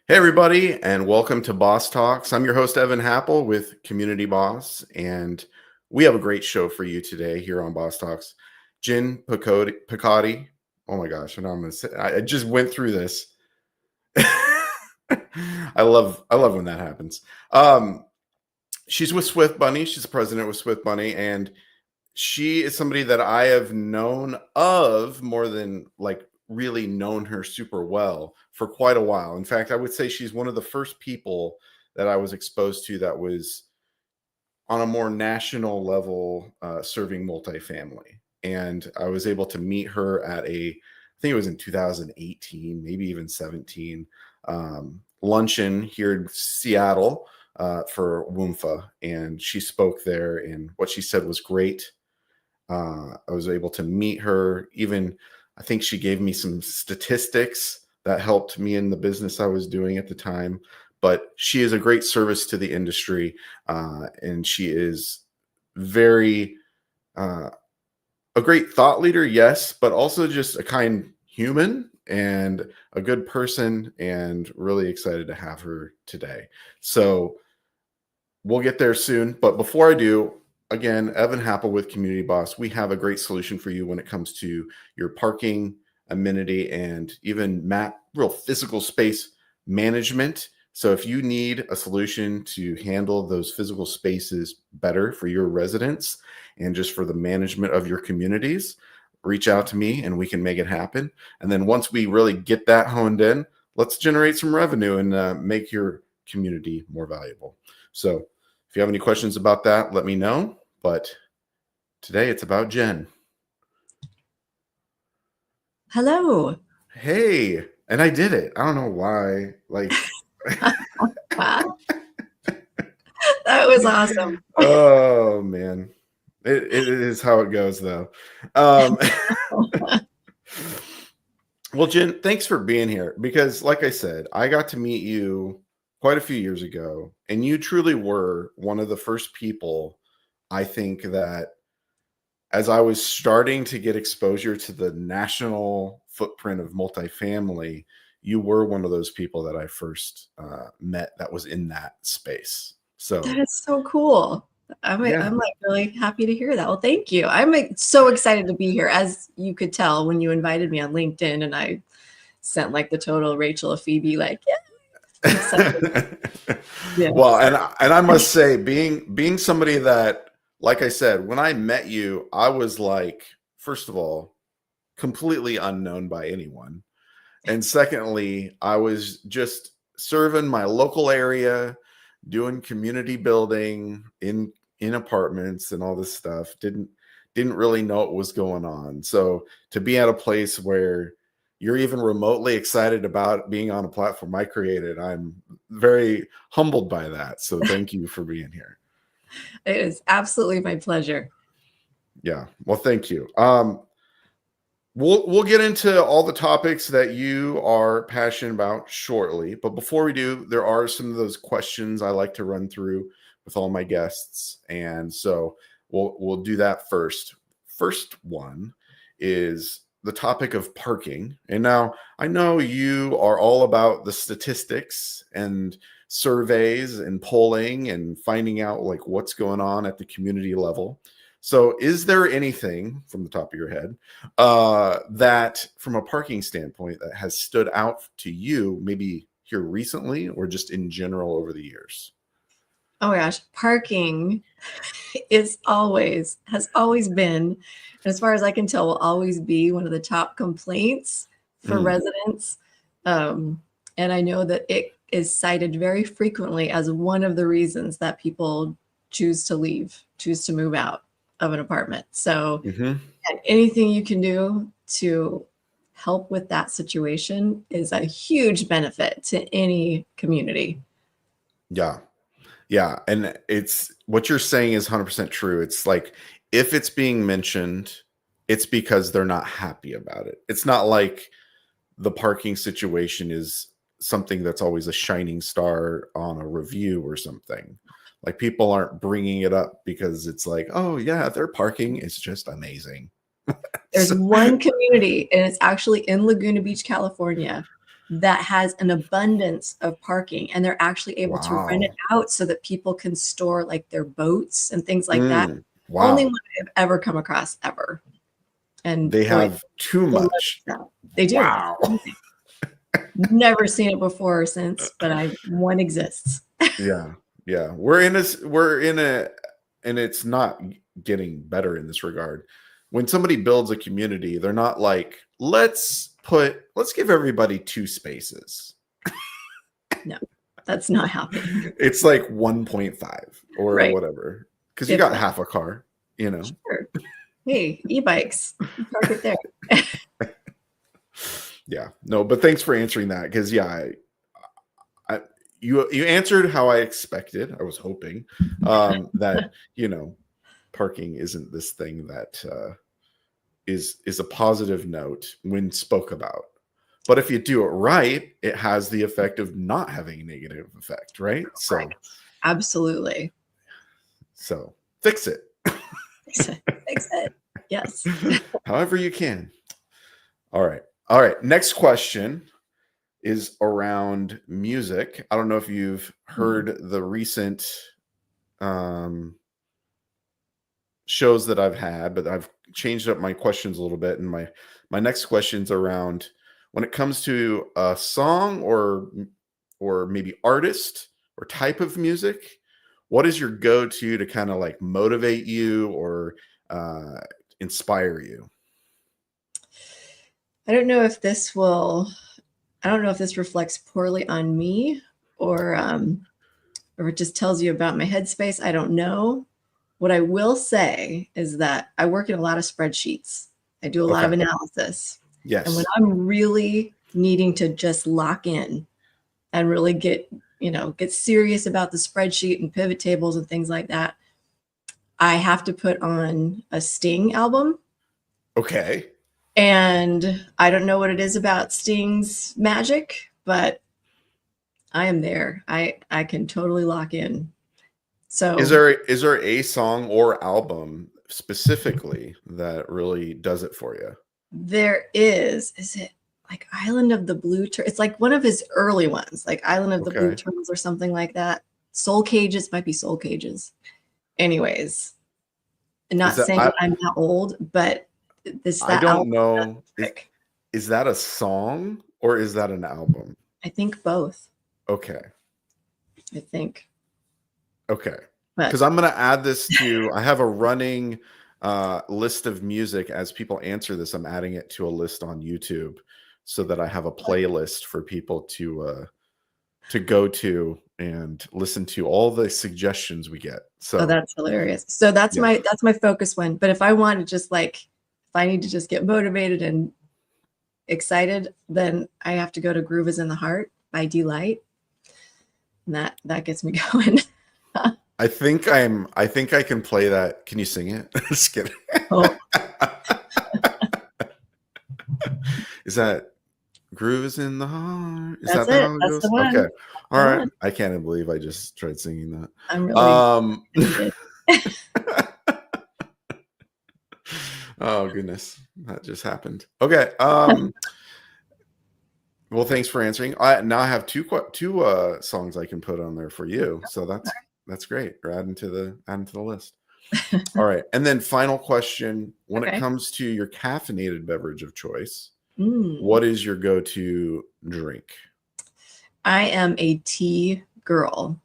Hey, everybody, and welcome to Boss Talks. I'm your host, Evan Happel with Community Boss, and we have a great show for you today here on Boss Talks. Jen Piccotti. Oh my gosh, I know I'm going to say. I just went through this. I love when that happens. She's with Swift Bunny. She's the president with Swift Bunny, and she is somebody that I have known of more than really known her super well for quite a while. In fact, I would say she's one of the first people that I was exposed to that was on a more national level serving multifamily. And I was able to meet her at I think it was in 2018, maybe even 17, luncheon here in Seattle for WUMFA. And she spoke there, and what she said was great. I was able to meet her. Even I think she gave me some statistics that helped me in the business I was doing at the time. But she is a great service to the industry, and she is very a great thought leader, yes, but also just a kind human and a good person, and really excited to have her today. So we'll get there soon. But before I do, again, Evan Happel with Community Boss, we have a great solution for you when it comes to your parking, amenity, and even real physical space management. So if you need a solution to handle those physical spaces better for your residents and just for the management of your communities, reach out to me and we can make it happen. And then once we really get that honed in, let's generate some revenue and make your community more valuable. So if you have any questions about that, let me know. But today it's about Jen. Hello. Hey, and I did it. I don't know why. Wow. That was awesome. Oh man. It is how it goes though. Well, Jen, thanks for being here because like I said, I got to meet you quite a few years ago, and you truly were one of the first people I think that as I was starting to get exposure to the national footprint of multifamily, you were one of those people that I first met that was in that space. So That is so cool. I'm yeah. really happy to hear that. Well, thank you. I'm so excited to be here. As you could tell when you invited me on LinkedIn, and I sent the total Rachel of Phoebe, yeah. Well, and I must say, being somebody that, like I said, when I met you, I was first of all, completely unknown by anyone. And secondly, I was just serving my local area, doing community building in apartments and all this stuff. Didn't really know what was going on. So to be at a place where you're even remotely excited about being on a platform I created, I'm very humbled by that. So thank you for being here. It is absolutely my pleasure. Yeah. Well, thank you. We'll get into all the topics that you are passionate about shortly. But before we do, there are some of those questions I like to run through with all my guests. And so we'll do that first. First one is the topic of parking. And now I know you are all about the statistics and surveys and polling and finding out what's going on at the community level. So is there anything from the top of your head that from a parking standpoint that has stood out to you, maybe here recently or just in general over the years? Oh my gosh, parking has always been, and as far as I can tell, will always be one of the top complaints for residents. And I know that it is cited very frequently as one of the reasons that people choose to move out of an apartment. So anything you can do to help with that situation is a huge benefit to any community. Yeah. Yeah. And it's what you're saying is 100% true. It's if it's being mentioned, it's because they're not happy about it. It's not like the parking situation is something that's always a shining star on a review or something. People aren't bringing it up because it's oh yeah, their parking is just amazing. There's one community, and it's actually in Laguna Beach, California, that has an abundance of parking, and they're actually able to rent it Wow. out so that people can store like their boats and things like that. Only Wow. one I've ever come across ever. And They boy, have too they'll never much. sell. They do. It's Wow. amazing. Never seen it before or since, but one exists. Yeah. Yeah. And it's not getting better in this regard. When somebody builds a community, they're not like, let's give everybody 2 spaces. No, that's not happening. It's like 1.5 or Right. whatever. Because you got half a car, you know. Sure. Hey, e-bikes. Park it there. Yeah. No, but thanks for answering that. Because yeah, you answered how I expected. I was hoping that, you know, parking isn't this thing that is a positive note when spoke about. But if you do it right, it has the effect of not having a negative effect, right? So Right. Absolutely. So fix it. Fix it. Yes. However you can. All right. All right. Next question is around music. I don't know if you've heard the recent shows that I've had, but I've changed up my questions a little bit. And my next question's around when it comes to a song or maybe artist or type of music, what is your go-to to kind of like motivate you or inspire you? I don't know if this reflects poorly on me or it just tells you about my headspace. I don't know. What I will say is that I work in a lot of spreadsheets. I do a lot of analysis. Yes. And when I'm really needing to just lock in and really get serious about the spreadsheet and pivot tables and things like that, I have to put on a Sting album. Okay. And I don't know what it is about Sting's magic, but I am there. I can totally lock in. So is there a song or album specifically that really does it for you? There is it like Island of the Blue Turtles? It's like one of his early ones, like Island of the Blue Turtles or something like that. Soul Cages, might be Soul Cages. Anyways, not saying I'm that old, but I don't know. Is that a song or is that an album? I think both. Okay. I think. Okay. Because I'm going to add this to, I have a running list of music as people answer this. I'm adding it to a list on YouTube so that I have a playlist for people to go to and listen to all the suggestions we get. So that's hilarious. So that's my focus one. But if I want to just if I need to just get motivated and excited, then I have to go to Groove is in the Heart by Delight. And that gets me going. I think I can play that. Can you sing it? Just kidding. Oh. Is that Groove is in the Heart? Is That's that it. how it That's goes? the one. Okay. All right. I can't believe I just tried singing that. I'm really oh goodness. That just happened. Okay. Well, thanks for answering. Now I have two songs I can put on there for you. So that's great. We're adding to the list. All right. And then final question. When it comes to your caffeinated beverage of choice, what is your go-to drink? I am a tea girl.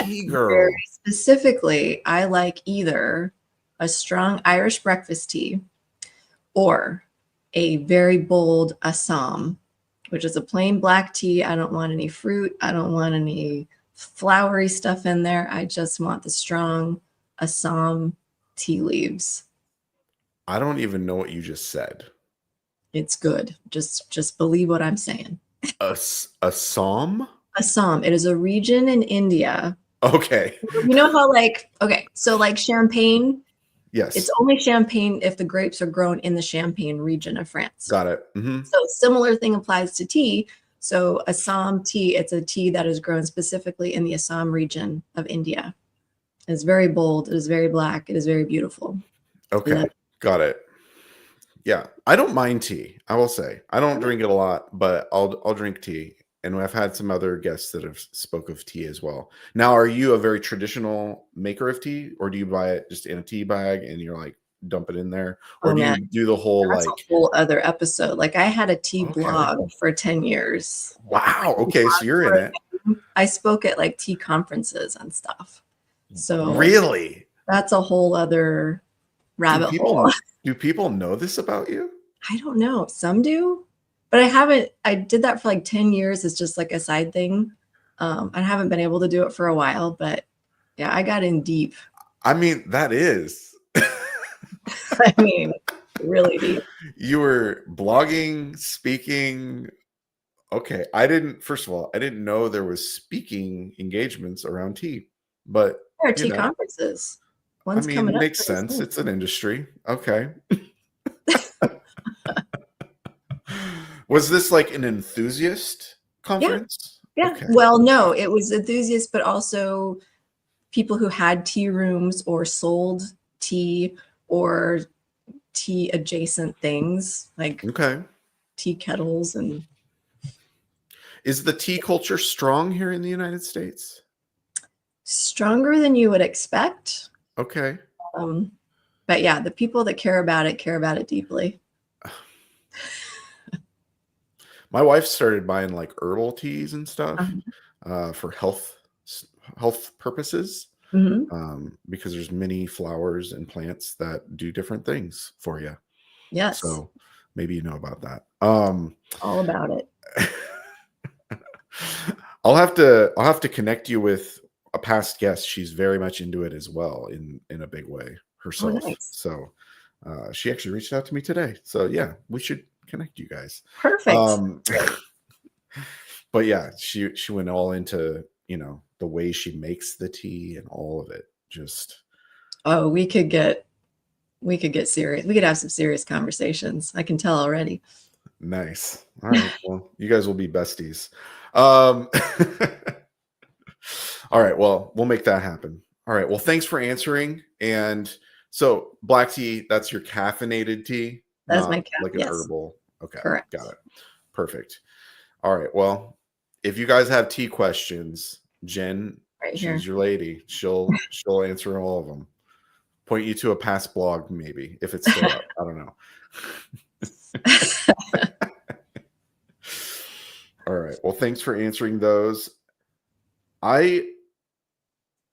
Tea girl. Very specifically, I like either a strong Irish breakfast tea or a very bold Assam, which is a plain black tea. I don't want any fruit. I don't want any flowery stuff in there. I just want the strong Assam tea leaves. I don't even know what you just said. It's good. Just believe what I'm saying. Assam? Assam. It is a region in India. Okay. You know how so Champagne? Yes. It's only Champagne if the grapes are grown in the Champagne region of France. Got it. Mm-hmm. So similar thing applies to tea. So Assam tea, it's a tea that is grown specifically in the Assam region of India. It's very bold. It is very black. It is very beautiful. Okay. Got it. Yeah, I don't mind tea. I will say I don't drink it a lot, but I'll drink tea. And I've had some other guests that have spoke of tea as well. Now, are you a very traditional maker of tea, or do you buy it just in a tea bag and you're like dump it in there, or Oh do man, you do the whole that's a like? whole other episode. Like I had a tea Okay, blog for 10 years. wow. Okay, so you're in it. I spoke at like tea conferences and stuff. So Really? that's a whole other Do rabbit hole. people know this about you? I don't know. Some do, but I haven't. I did that for like 10 years. It's just like a side thing. I haven't been able to do it for a while, but yeah, I got in deep. I mean, that is. I mean, really deep. You were blogging, speaking. Okay, first of all, I didn't know there was speaking engagements around tea, but There are you tea know, conferences. I One's mean, coming it up makes pretty sense. soon. It's an industry. Okay. Was this like an enthusiast conference? Yeah. Okay. Well, no, it was enthusiasts, but also people who had tea rooms or sold tea or tea adjacent things like Okay. tea kettles. And Is the tea culture strong here in the United States? stronger than you would expect. Okay. But yeah, the people that care about it deeply. My wife started buying like herbal teas and stuff for health purposes. Because there's many flowers and plants that do different things for you. Yes. So maybe you know about that. All about it. I'll have to connect you with a past guest. She's very much into it as well in a big way herself. Oh, nice. So she actually reached out to me today. So yeah, we should connect you guys. Perfect. But yeah, she went all into, the way she makes the tea and all of it. Just we could get serious. We could have some serious conversations. I can tell already. nice. All right. Well, you guys will be besties. All right. Well, we'll make that happen. All right. Well, thanks for answering. And so black tea, that's your caffeinated tea, That's not my like an herbal. Okay. Correct. Got it. Perfect. All right. Well, if you guys have tea questions, Jen, Right she's here. your lady. She'll answer all of them. Point you to a past blog, maybe, if it's still up. I don't know. All right. Well, thanks for answering those. I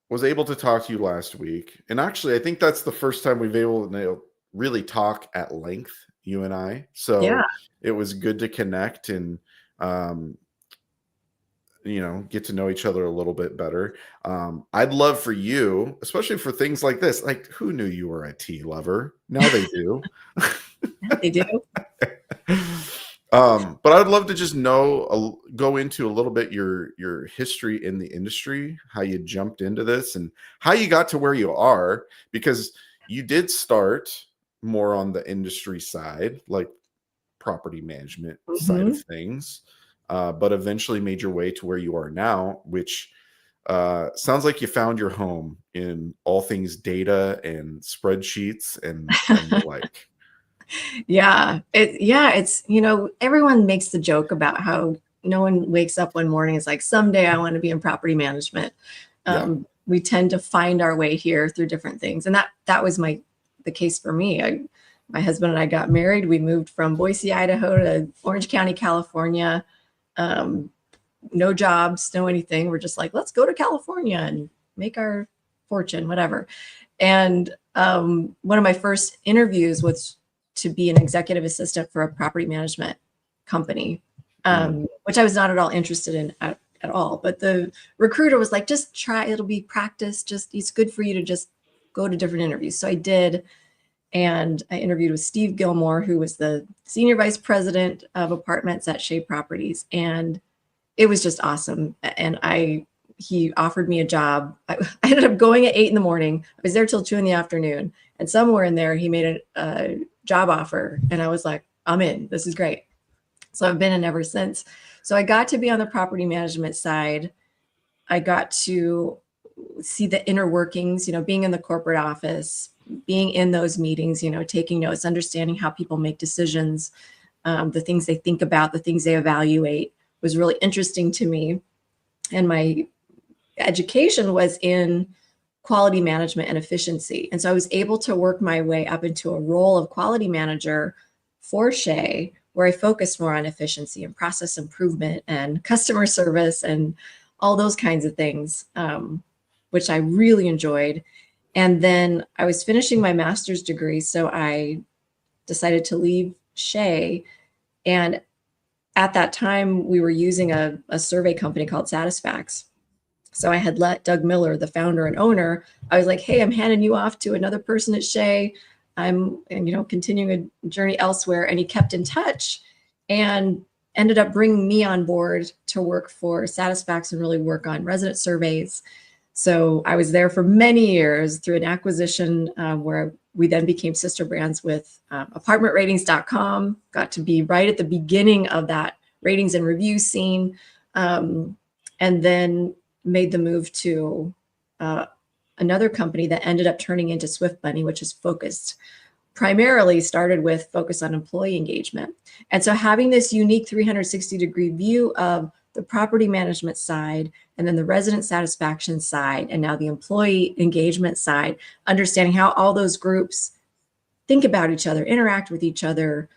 was able to talk to you last week. And actually, I think that's the first time we've been able to really talk at length, you and I. So Yeah. it was good to connect and, get to know each other a little bit better. I'd love for you, especially for things like this. Like, who knew you were a tea lover? Now they do. They do. But I'd love to just go into a little bit your history in the industry, how you jumped into this and how you got to where you are, because you did start more on the industry side, like property management side of things, but eventually made your way to where you are now, which sounds like you found your home in all things data and spreadsheets and the like. Yeah. It's, everyone makes the joke about how no one wakes up one morning and is like, someday I want to be in property management. We tend to find our way here through different things. And that was the case for me. My husband and I got married. We moved from Boise, Idaho to Orange County, California. No jobs, no anything. We're just like, let's go to California and make our fortune, whatever. And one of my first interviews was to be an executive assistant for a property management company, which I was not at all interested in at all. But the recruiter was like, just try, it'll be practice. It's good for you to just go to different interviews. So I did. And I interviewed with Steve Gilmore, who was the senior vice president of apartments at Shea Properties. And it was just awesome. And he offered me a job. I ended up going at 8 a.m. I was there till 2 p.m. And somewhere in there, he made a job offer. And I was like, I'm in. This is great. So I've been in ever since. So I got to be on the property management side. I got to see the inner workings, being in the corporate office, being in those meetings, taking notes, understanding how people make decisions, the things they think about, the things they evaluate was really interesting to me. And my education was in quality management and efficiency. And so I was able to work my way up into a role of quality manager for Shea, where I focused more on efficiency and process improvement and customer service and all those kinds of things, which I really enjoyed. And then I was finishing my master's degree, so I decided to leave Shea. And at that time, we were using a survey company called Satisfax. So I had let Doug Miller, the founder and owner, I was like, hey, I'm handing you off to another person at Shea. I'm, continuing a journey elsewhere. And he kept in touch and ended up bringing me on board to work for Satisfax and really work on resident surveys. So I was there for many years through an acquisition where we then became sister brands with apartmentratings.com, got to be right at the beginning of that ratings and review scene, and then made the move to another company that ended up turning into Swift Bunny, which is primarily started with focus on employee engagement. And so having this unique 360-degree view of the property management side, and then the resident satisfaction side, and now the employee engagement side, understanding how all those groups think about each other, interact with each other,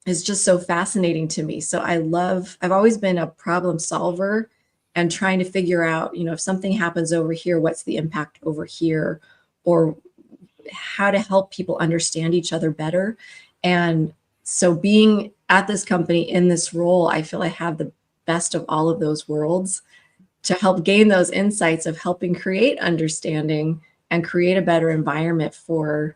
is just so fascinating to me. So I've always been a problem solver and trying to figure out, if something happens over here, what's the impact over here, or how to help people understand each other better. And so being at this company in this role, I feel I have the best of all of those worlds to help gain those insights of helping create understanding and create a better environment for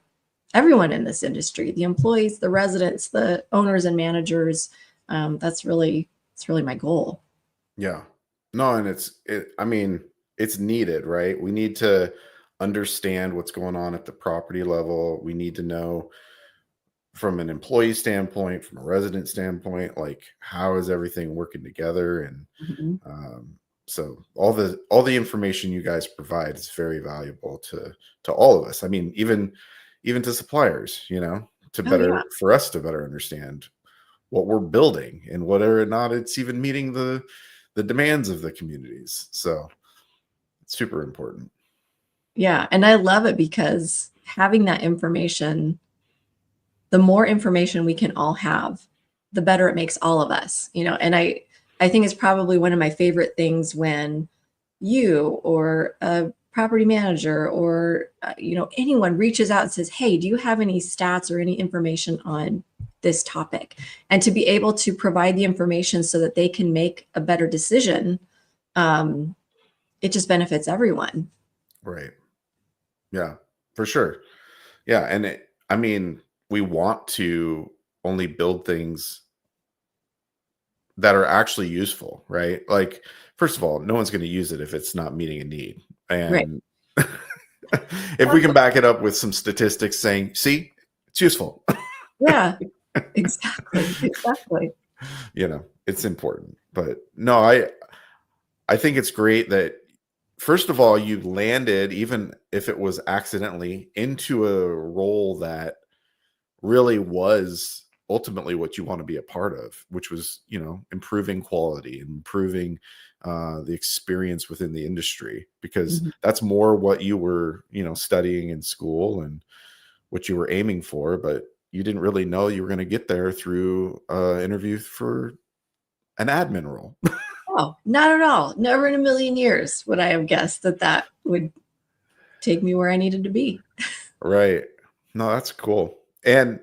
everyone in this industry, the employees, the residents, the owners and managers. It's really my goal. Yeah. No, and it's needed, right? We need to understand what's going on at the property level. We need to know from an employee standpoint, from a resident standpoint, like how is everything working together? And so all the information you guys provide is very valuable to all of us. I mean, even to suppliers, for us to better understand what we're building and whether or not it's even meeting the demands of the communities. So it's super important. Yeah. And I love it because having that information, the more information we can all have, the better it makes all of us, and I think it's probably one of my favorite things when you or a property manager or, anyone reaches out and says, hey, do you have any stats or any information on this topic? And to be able to provide the information so that they can make a better decision, it just benefits everyone. Right. Yeah, for sure. Yeah. And we want to only build things that are actually useful, right? Like, first of all, no one's going to use it if it's not meeting a need. And right. If we can back it up with some statistics saying, see, it's useful. Yeah, exactly. It's important. But no, I think it's great that, first of all, you landed, even if it was accidentally, into a role that really was ultimately what you want to be a part of, which was, improving quality and improving the experience within the industry, because that's more what you were, studying in school and what you were aiming for, but you didn't really know you were going to get there through interview for an admin role. Oh, not at all. Never in a million years would I have guessed that would take me where I needed to be. Right. No, that's cool. And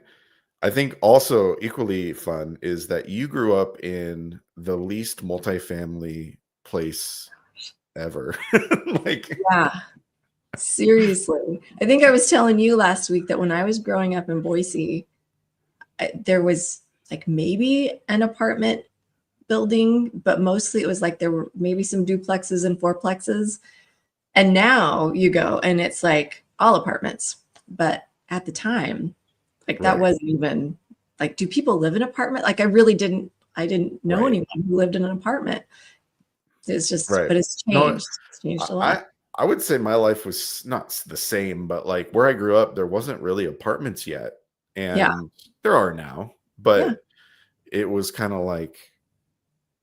I think also equally fun is that you grew up in the least multifamily place ever. Yeah, seriously. I think I was telling you last week that when I was growing up in Boise, there was like maybe an apartment building, but mostly it was like there were maybe some duplexes and fourplexes. And now you go and it's like all apartments. But at the time, that wasn't even like, do people live in an apartment? Like I didn't know anyone who lived in an apartment. It's just, but it's changed. It's changed a lot. I would say my life was not the same, but like where I grew up, there wasn't really apartments yet. Yeah. And there are now, Yeah. but it was kind of like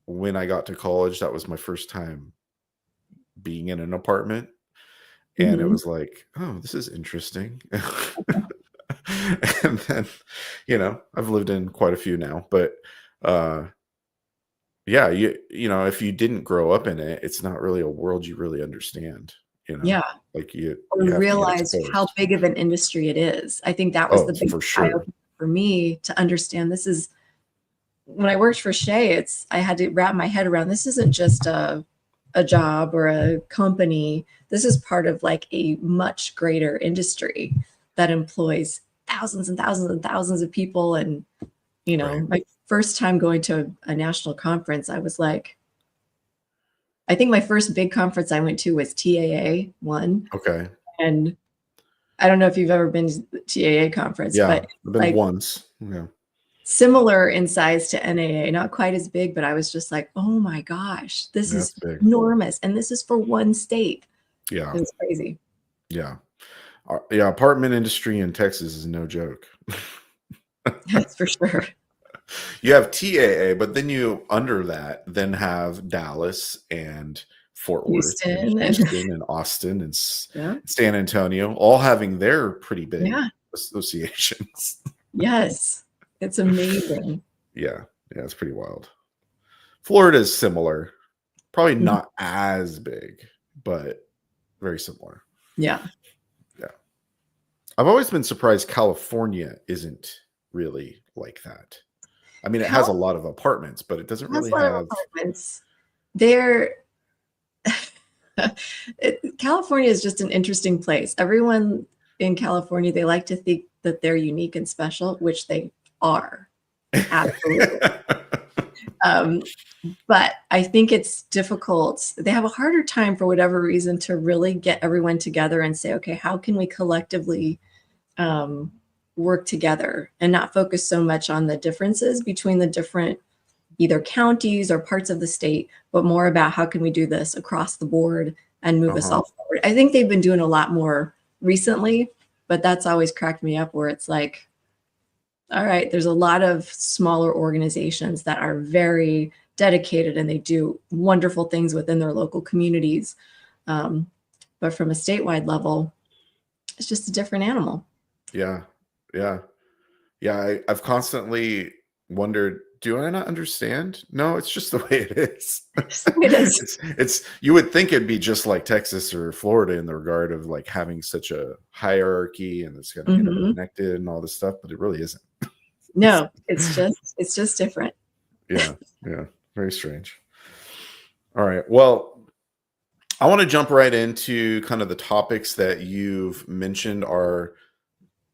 when I got to college, that was my first time being in an apartment. And it Hmm. was like, oh, this is interesting. And then, I've lived in quite a few now, but uh yeah, if you didn't grow up in it, it's not really a world you really understand, Yeah. like you Or you have to get realize how exposed. big of an industry it is. I think that was Oh, the big for eye sure. opener for me to understand. This is when I worked for Shea, I had to wrap my head around this isn't just a job or a company. This is part of like a much greater industry that employs thousands and thousands and thousands of people. And, Right. my first time going to a national conference, I was like, I think my first big conference I went to was TAA one. Okay. And I don't know if you've ever been to the TAA conference, Yeah, but I've been like once. Yeah. similar in size to NAA, not quite as big, but I was just like, oh my gosh, this That's is big. enormous. And this is for one state. Yeah. It was crazy. Yeah. Yeah, apartment industry in Texas is no joke. That's for sure. You have TAA, but then you under that then have Dallas and Fort Worth and Houston and Houston and Austin and yeah. San Antonio, all having their pretty big Yeah. associations. Yes. It's amazing. Yeah, yeah, it's pretty wild. Florida is similar, probably Mhm. not as big, but very similar. Yeah. Yeah, I've always been surprised California isn't really like that. I mean, it has a Cal lot of apartments, but it doesn't has really a lot of have. apartments. They're California is just an interesting place. Everyone in California, they like to think that they're unique and special, which they are. Absolutely. Um, but I think it's difficult. They have a harder time for whatever reason to really get everyone together and say, okay, how can we collectively um, work together and not focus so much on the differences between the different either counties or parts of the state, but more about how can we do this across the board and move us Uh-huh. all forward. I think they've been doing a lot more recently, but that's always cracked me up where it's like, all right, there's a lot of smaller organizations that are very dedicated and they do wonderful things within their local communities. Um, but from a statewide level, it's just a different animal. Yeah, yeah, yeah. I've constantly wondered, do I not understand? No, it's just the way it is. It is. It's you would think it'd be just like Texas or Florida in the regard of like having such a hierarchy and it's kind of Mhm. interconnected and all this stuff, but it really isn't. No, it's just different. Yeah, yeah, very strange. All right, well, I want to jump right into kind of the topics that you've mentioned are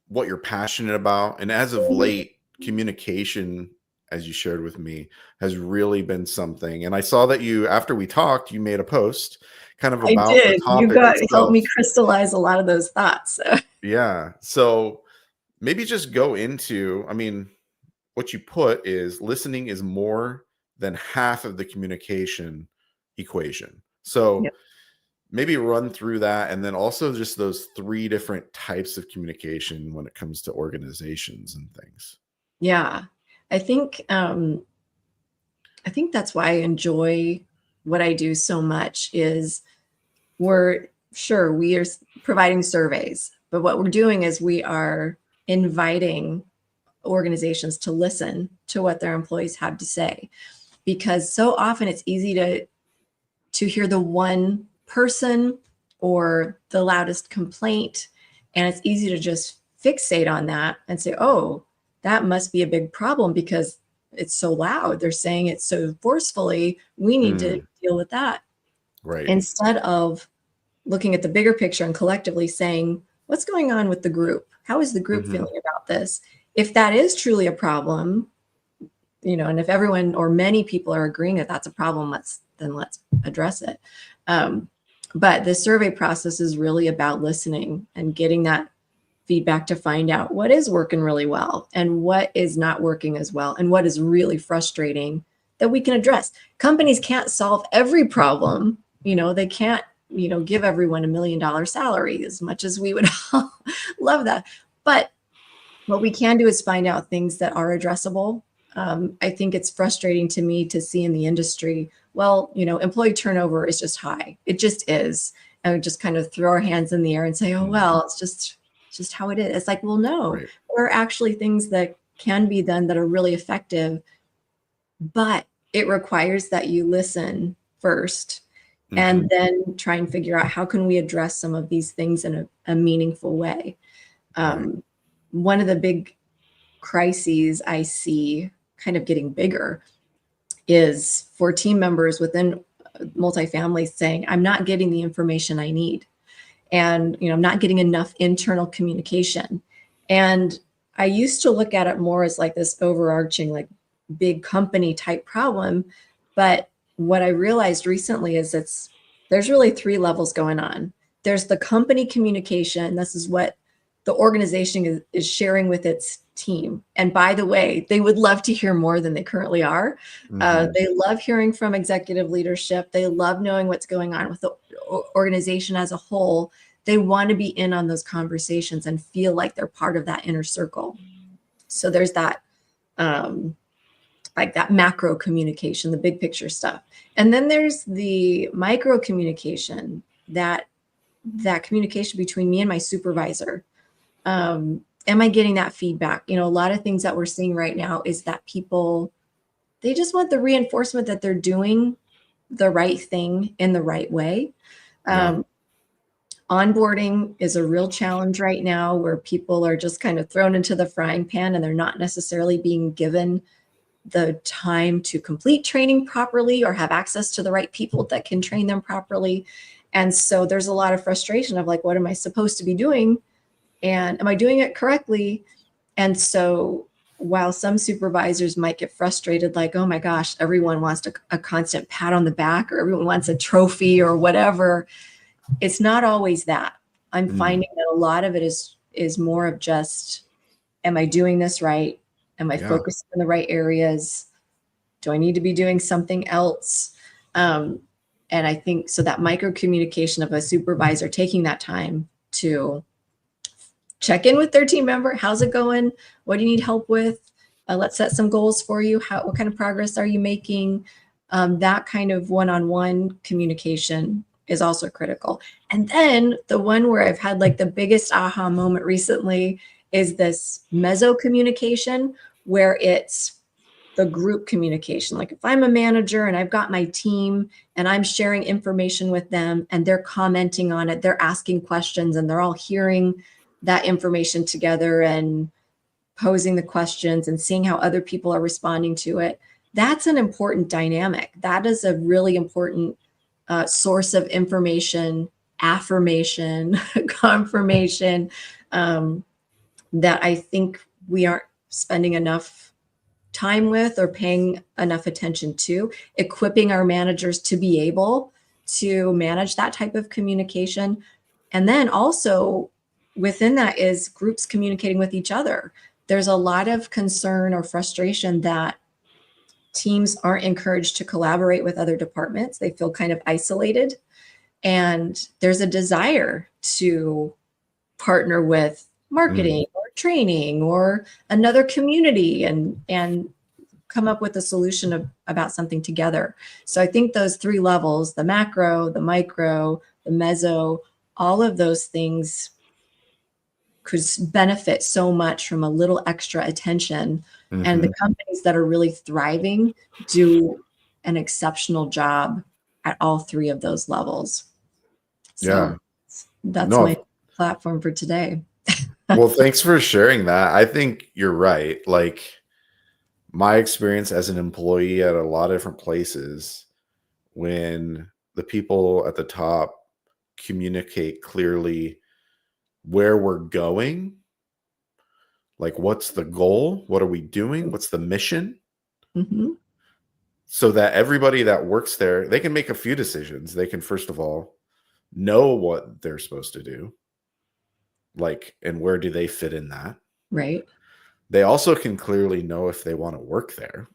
what you're passionate about. And as of late, communication, as you shared with me, has really been something. And I saw that after we talked, you made a post kind of I about the did. You topic got helped itself. me crystallize a lot of those thoughts. Yeah. So maybe just go into, I mean, what you put is listening is more than half of the communication equation. Yeah. So maybe run through that and then also just those three different types of communication when it comes to organizations and things. Yeah. I think I think that's why I enjoy what I do so much is we are providing surveys, but what we're doing is we are inviting organizations to listen to what their employees have to say because so often it's easy to hear the one person or the loudest complaint. And it's easy to just fixate on that and say, oh, that must be a big problem because it's so loud. They're saying it so forcefully. We need to Mm, deal with that. right. Instead of looking at the bigger picture and collectively saying, what's going on with the group? How is the group Hmm. feeling about this? If that is truly a problem, and if everyone or many people are agreeing that that's a problem, let's address it. Um, but the survey process is really about listening and getting that feedback to find out what is working really well and what is not working as well and what is really frustrating that we can address. Companies can't solve every problem. They can't give everyone $1 million salary, as much as we would all love that. But what we can do is find out things that are addressable. I think it's frustrating to me to see in the industry, well, employee turnover is just high. It just is. And we just kind of throw our hands in the air and say, oh, well, it's just how it is. It's like, well, no, Right. there are actually things that can be done that are really effective, but it requires that you listen first and then try and figure out how can we address some of these things in a meaningful way. One of the big crises I see kind of getting bigger is for team members within multifamily saying, I'm not getting the information I need. And, I'm not getting enough internal communication. And I used to look at it more as like this overarching, like big company type problem. But what I realized recently is there's really 3 levels going on. There's the company communication. This is what the organization is sharing with its team. And by the way, they would love to hear more than they currently are. They love hearing from executive leadership. They love knowing what's going on with the organization as a whole. They want to be in on those conversations and feel like they're part of that inner circle. So there's that, like that macro communication, the big picture stuff. And then there's the micro communication, that communication between me and my supervisor. Am I getting that feedback? A lot of things that we're seeing right now is that people, they just want the reinforcement that they're doing the right thing in the right way. Onboarding is a real challenge right now, where people are just kind of thrown into the frying pan and they're not necessarily being given the time to complete training properly or have access to the right people that can train them properly. And so there's a lot of frustration of like, what am I supposed to be doing? And am I doing it correctly? And so while some supervisors might get frustrated, like, oh my gosh, everyone wants a constant pat on the back, or everyone wants a trophy or whatever, it's not always that. I'm finding that a lot of it is more of just, am I doing this right? Am I focused in the right areas? Do I need to be doing something else? And I think so that micro communication of a supervisor taking that time to check in with their team member. How's it going? What do you need help with? Let's set some goals for you. What kind of progress are you making? That kind of one-on-one communication is also critical. And then the one where I've had like the biggest aha moment recently is this meso communication, where it's the group communication. Like if I'm a manager and I've got my team and I'm sharing information with them and they're commenting on it, they're asking questions and they're all hearing that information together and posing the questions and seeing how other people are responding to it. That's an important dynamic. That is a really important source of information, affirmation, confirmation, that I think we aren't spending enough time with or paying enough attention to, equipping our managers to be able to manage that type of communication. And then also within that is groups communicating with each other. There's a lot of concern or frustration that teams aren't encouraged to collaborate with other departments. They feel kind of isolated. And there's a desire to partner with marketing or training or another community and come up with a solution about something together. So I think those 3 levels, the macro, the micro, the meso, all of those things could benefit so much from a little extra attention. And the companies that are really thriving do an exceptional job at all 3 of those levels. So that's my platform for today. Well, thanks for sharing that. I think you're right. Like my experience as an employee at a lot of different places, when the people at the top communicate clearly where we're going, like what's the goal? What are we doing? What's the mission? So that everybody that works there, they can make a few decisions. They can, first of all, know what they're supposed to do. Like, and where do they fit in that? Right. They also can clearly know if they want to work there.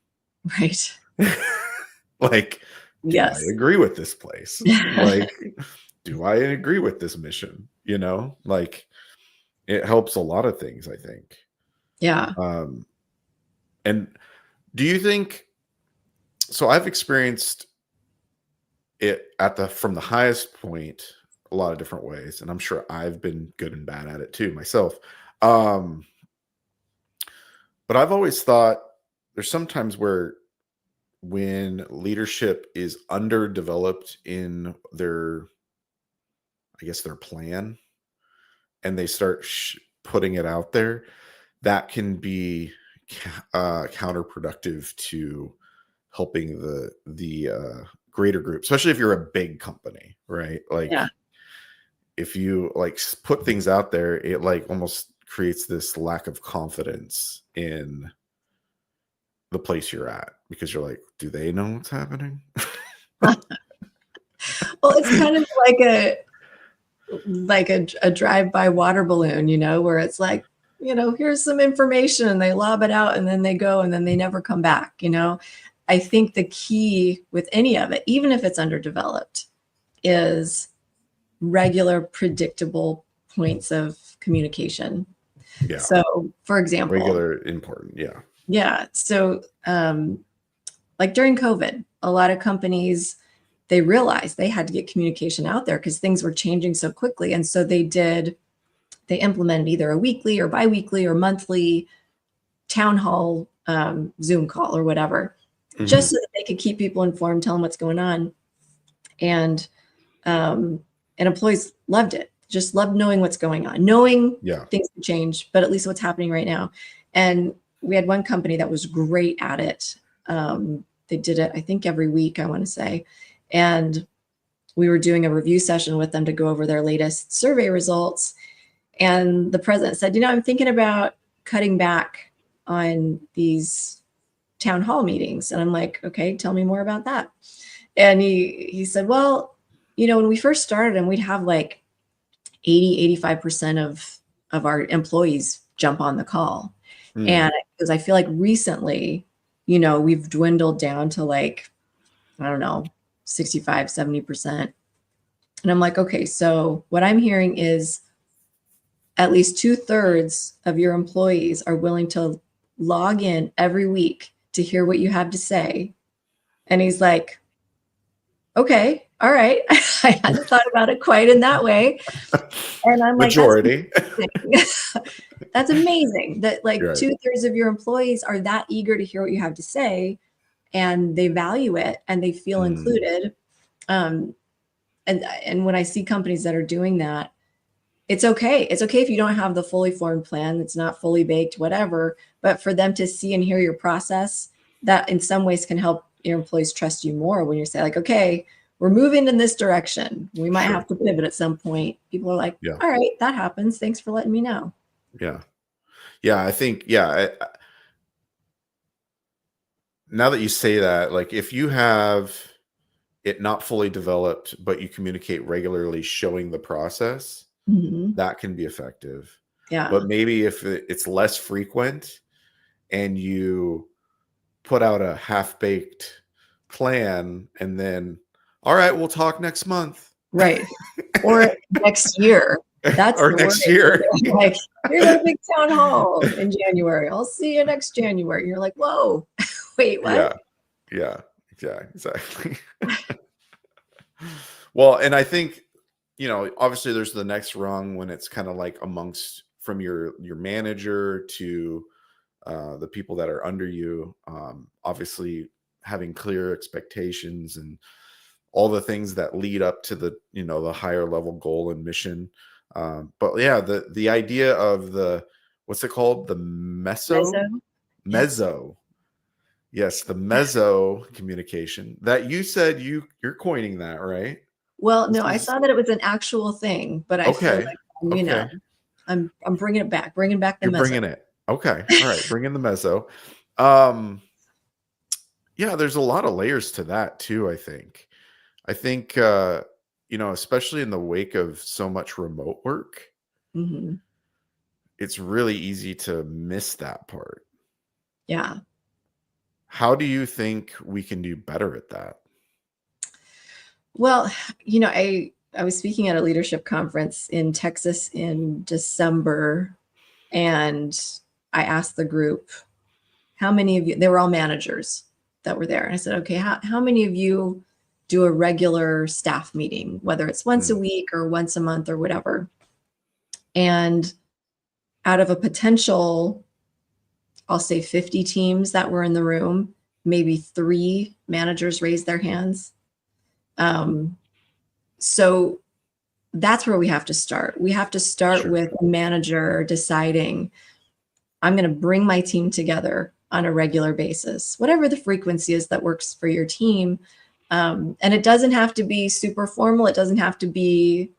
Right. Like, do I agree with this place? Like, do I agree with this mission? Like it helps a lot of things, I think. Yeah. And do you think so? I've experienced it from the highest point a lot of different ways, and I'm sure I've been good and bad at it too myself. Um, but I've always thought there's sometimes where when leadership is underdeveloped in their, I guess, their plan, and they start putting it out there, that can be counterproductive to helping the greater group, especially if you're a big company, right? Yeah. Like if you like put things out there, it like almost creates this lack of confidence in the place you're at, because you're like, do they know what's happening? Well, it's kind of like a drive-by water balloon, where it's like, here's some information and they lob it out and then they go and then they never come back. I think the key with any of it, even if it's underdeveloped, is regular, predictable points of communication. Yeah. So, for example, Regular, important. Yeah. Yeah. So, like during COVID, a lot of companies, they realized they had to get communication out there because things were changing so quickly. And so they implemented either a weekly or biweekly or monthly town hall, Zoom call or whatever, just so that they could keep people informed, tell them what's going on. And employees loved it, just loved knowing what's going on, knowing things can change, but at least what's happening right now. And we had one company that was great at it. They did it, I think, every week, I want to say. And we were doing a review session with them to go over their latest survey results. And the president said, I'm thinking about cutting back on these town hall meetings. And I'm like, okay, tell me more about that. And he said, well, when we first started, and we'd have like 80, 85% of our employees jump on the call. And because I feel like recently, we've dwindled down to like, I don't know, 65, 70%. And I'm like, okay, so what I'm hearing is at least 2/3 of your employees are willing to log in every week to hear what you have to say. And he's like, okay, all right. I hadn't thought about it quite in that way. And I'm majority. Like, that's amazing that like Right. 2/3 of your employees are that eager to hear what you have to say, and they value it and they feel included. And when I see companies that are doing that, it's okay. It's okay if you don't have the fully formed plan, it's not fully baked, whatever, but for them to see and hear your process, that in some ways can help your employees trust you more when you say like, okay, we're moving in this direction. We might have to pivot at some point. People are like, all right, that happens. Thanks for letting me know. Yeah. Yeah. I think, now that you say that, like if you have it not fully developed, but you communicate regularly showing the process, that can be effective. Yeah. But maybe if it's less frequent and you put out a half-baked plan and then, all right, we'll talk next month. Right. Or next year. That's or next year. Like, here's a big town hall in January. I'll see you next January. You're like, whoa, wait, what? Yeah, exactly. Well, and I think, obviously there's the next rung when it's kind of like amongst from your manager to the people that are under you. Obviously having clear expectations and all the things that lead up to the, the higher level goal and mission. But yeah, the idea of what's it called? The mezzo. Yes, the mezzo communication that you said you're coining that, right? Well, no, I saw that it was an actual thing, but I feel like, I'm bringing it back, bringing back the You're mezzo. bringing it. Okay. All right. Bring in the mezzo. Yeah, there's a lot of layers to that too, I think. Especially in the wake of so much remote work, it's really easy to miss that part. Yeah. How do you think we can do better at that? Well, I was speaking at a leadership conference in Texas in December, and I asked the group, how many of you, they were all managers that were there. And I said, okay, how many of you do a regular staff meeting, whether it's once a week or once a month or whatever? And out of a potential, I'll say 50 teams that were in the room, maybe 3 managers raised their hands. So that's where we have to start. We have to start with a manager deciding, I'm going to bring my team together on a regular basis, whatever the frequency is that works for your team. And it doesn't have to be super formal. It doesn't have to be,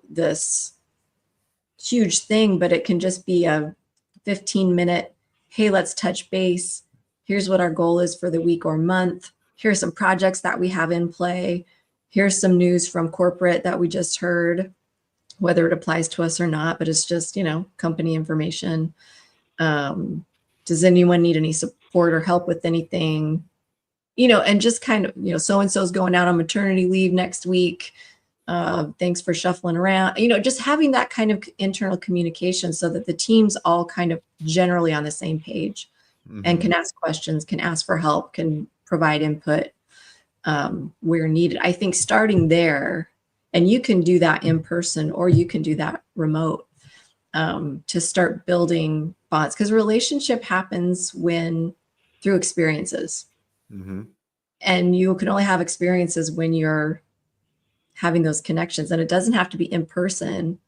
this huge thing, but it can just be a 15-minute, hey, let's touch base. Here's what our goal is for the week or month. Here's some projects that we have in play. Here's some news from corporate that we just heard, whether it applies to us or not, but it's just, company information. Does anyone need any support or help with anything? And just kind of, so-and-so's going out on maternity leave next week. Thanks for shuffling around, just having that kind of internal communication so that the team's all kind of generally on the same page and can ask questions, can ask for help, can provide input where needed. I think starting there, and you can do that in person or you can do that remote, to start building bonds, because relationship happens through experiences. And you can only have experiences when you're having those connections, and it doesn't have to be in person.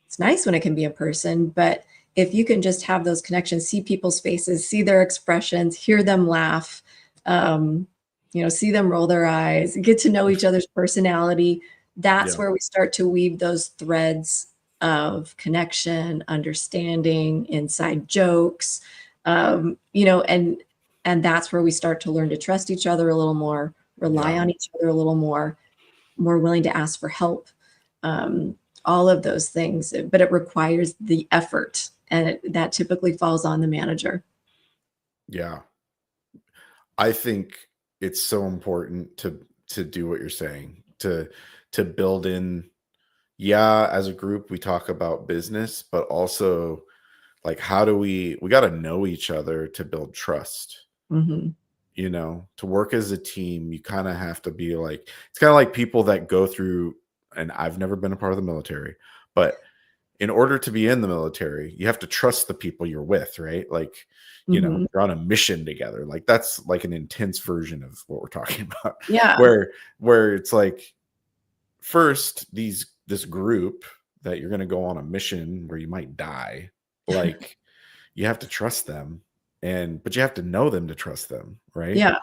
It's nice when it can be in person, but if you can just have those connections, see people's faces, see their expressions, hear them laugh, see them roll their eyes, get to know each other's personality, that's where we start to weave those threads of connection, understanding, inside jokes, and that's where we start to learn to trust each other a little more, rely on each other a little more willing to ask for help, all of those things. But it requires the effort, and that typically falls on the manager. Yeah. I think it's so important to do what you're saying, to build in, as a group, we talk about business, but also like, how do we got to know each other to build trust. To work as a team, you kind of have to be like, it's kind of like people that go through, and I've never been a part of the military, but in order to be in the military, you have to trust the people you're with, right? Like, you're on a mission together. Like, that's like an intense version of what we're talking about. Yeah. Where it's like, first, this group that you're going to go on a mission where you might die, like, you have to trust them, but you have to know them to trust them, right? Yeah.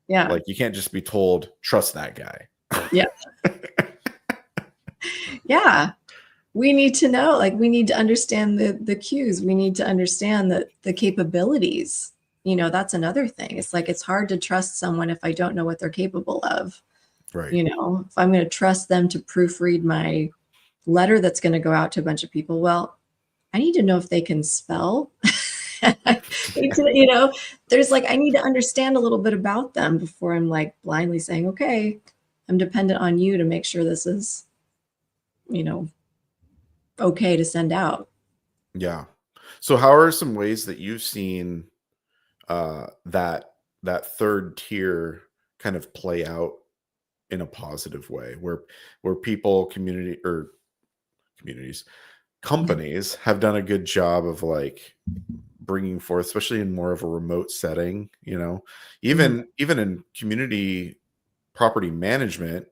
Like, you can't just be told, trust that guy. Yeah. We need to know, like, we need to understand the cues. We need to understand the capabilities. That's another thing. It's like, it's hard to trust someone if I don't know what they're capable of. Right. If I'm going to trust them to proofread my letter that's going to go out to a bunch of people, well, I need to know if they can spell. I need to understand a little bit about them before I'm like blindly saying, okay, I'm dependent on you to make sure this is, okay to send out. Yeah. So how are some ways that you've seen that third tier kind of play out in a positive way, where people, companies have done a good job of like bringing forth, especially in more of a remote setting, even in community property management.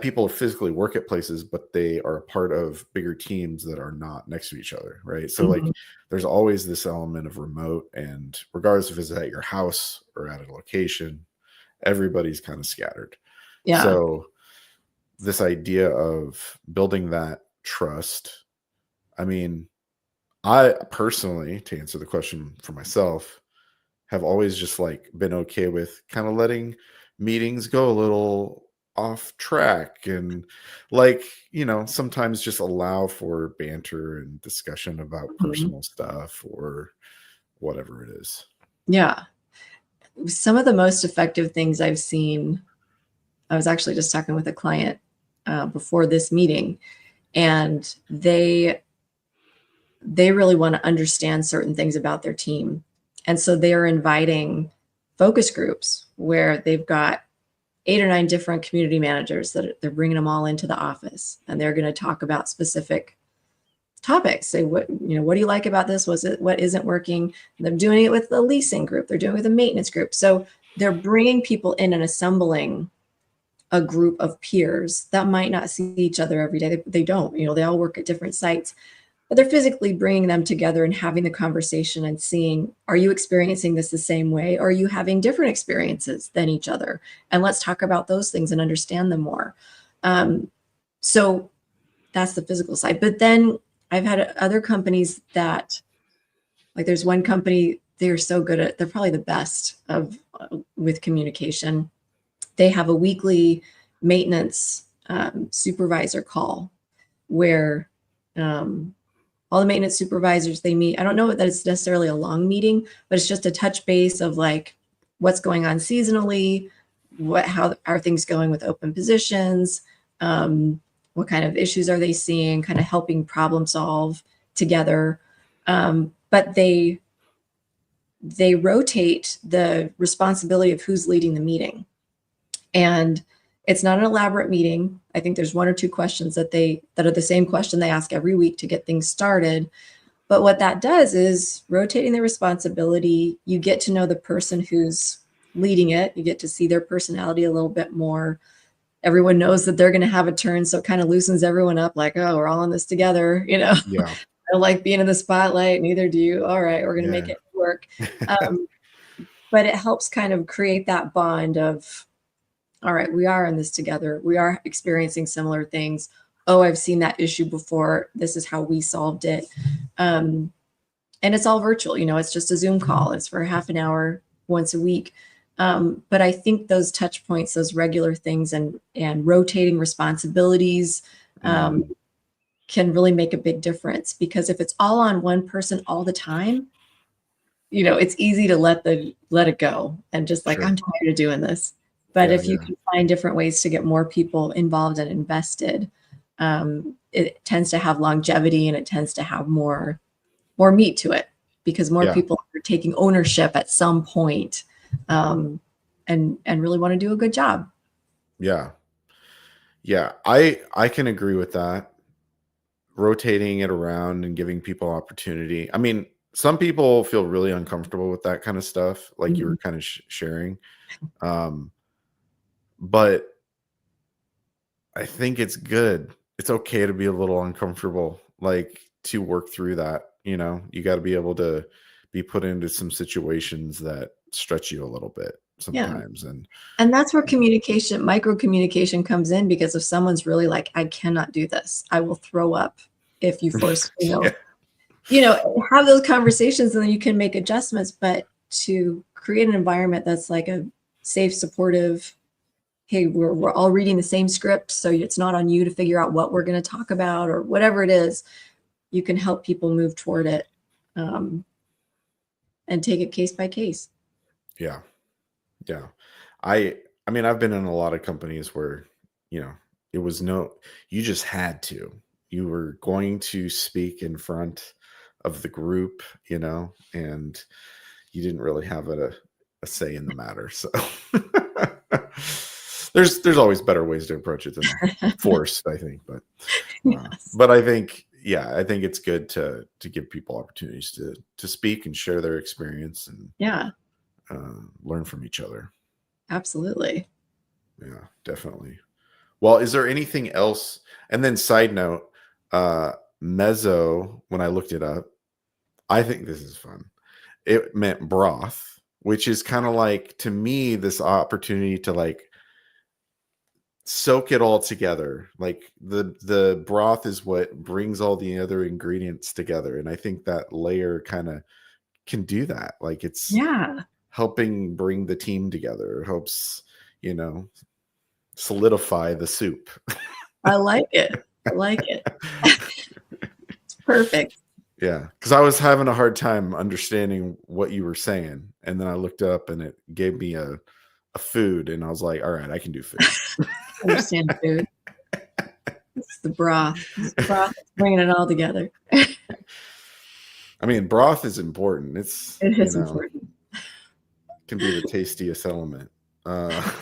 People physically work at places, but they are a part of bigger teams that are not next to each other, right? So like, there's always this element of remote, and regardless if it's at your house or at a location, everybody's kind of scattered. Yeah. So this idea of building that trust, I mean, I personally, to answer the question for myself, have always just like been okay with kind of letting meetings go a little off track, and like, sometimes just allow for banter and discussion about personal stuff or whatever it is. Yeah. Some of the most effective things I've seen, I was actually just talking with a client before this meeting, and they really want to understand certain things about their team. And so they are inviting focus groups where they've got 8 or 9 different community managers that they're bringing them all into the office, and they're going to talk about specific topics. Say, what do you like about this? What isn't working? And they're doing it with the leasing group. They're doing it with a maintenance group. So they're bringing people in and assembling a group of peers that might not see each other every day. They don't, they all work at different sites, but they're physically bringing them together and having the conversation and seeing, are you experiencing this the same way? Or are you having different experiences than each other? And let's talk about those things and understand them more. So that's the physical side. But then I've had other companies that, like there's one company, they're so good at, they're probably the best with communication. They have a weekly maintenance supervisor call where all the maintenance supervisors, they meet. I don't know that it's necessarily a long meeting, but it's just a touch base of like what's going on seasonally, how are things going with open positions, what kind of issues are they seeing, kind of helping problem solve together. But they rotate the responsibility of who's leading the meeting. And it's not an elaborate meeting. I think there's 1 or 2 questions that are the same question they ask every week to get things started. But what that does is rotating the responsibility. You get to know the person who's leading it. You get to see their personality a little bit more. Everyone knows that they're going to have a turn. So it kind of loosens everyone up like, oh, we're all in this together. Yeah. I don't like being in the spotlight. Neither do you. All right, we're going to make it work. But it helps kind of create that bond of, all right, we are in this together. We are experiencing similar things. Oh, I've seen that issue before. This is how we solved it. And it's all virtual, it's just a Zoom call. It's for half an hour once a week. But I think those touch points, those regular things and rotating responsibilities can really make a big difference, because if it's all on one person all the time, it's easy to let it go and just like, sure, I'm tired of doing this. But if you can find different ways to get more people involved and invested, it tends to have longevity and it tends to have more meat to it, because more people are taking ownership at some point, and really want to do a good job. Yeah. I can agree with that. Rotating it around and giving people opportunity. I mean, some people feel really uncomfortable with that kind of stuff, like you were kind of sharing. But I think it's good. It's okay to be a little uncomfortable, like to work through that. You got to be able to be put into some situations that stretch you a little bit sometimes. And that's where micro communication comes in, because if someone's really like, I cannot do this, I will throw up if you force, have those conversations, and then you can make adjustments. But to create an environment that's like a safe, supportive, hey, we're all reading the same script, so it's not on you to figure out what we're going to talk about or whatever it is. You can help people move toward it, and take it case by case. Yeah. I mean, I've been in a lot of companies where, it was you just had to. You were going to speak in front of the group, and you didn't really have a say in the matter. So there's always better ways to approach it than forced, I think. But but I think it's good to give people opportunities to speak and share their experience and learn from each other. Absolutely. Yeah, definitely. Well, is there anything else? And then side note, mezzo, when I looked it up, I think this is fun. It meant broth, which is kind of like, to me, this opportunity to like soak it all together. Like the broth is what brings all the other ingredients together. And I think that layer kind of can do that. Like it's helping bring the team together. It helps, solidify the soup. I like it. It's perfect. Yeah, because I was having a hard time understanding what you were saying, and then I looked up and it gave me a food, and I was like, all right, I can do food. Understand food. the broth. It's broth that's bringing it all together. I mean, broth is important. It's, It is important. can be the tastiest element. Yeah.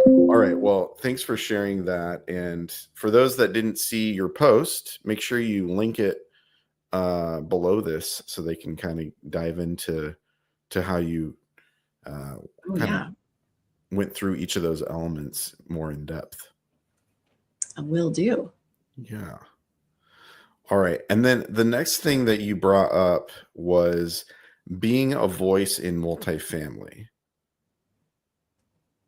All right. Well, thanks for sharing that. And for those that didn't see your post, make sure you link it below this so they can kind of dive into how you kind of went through each of those elements more in depth. I will do. Yeah. All right. And then the next thing that you brought up was being a voice in multifamily.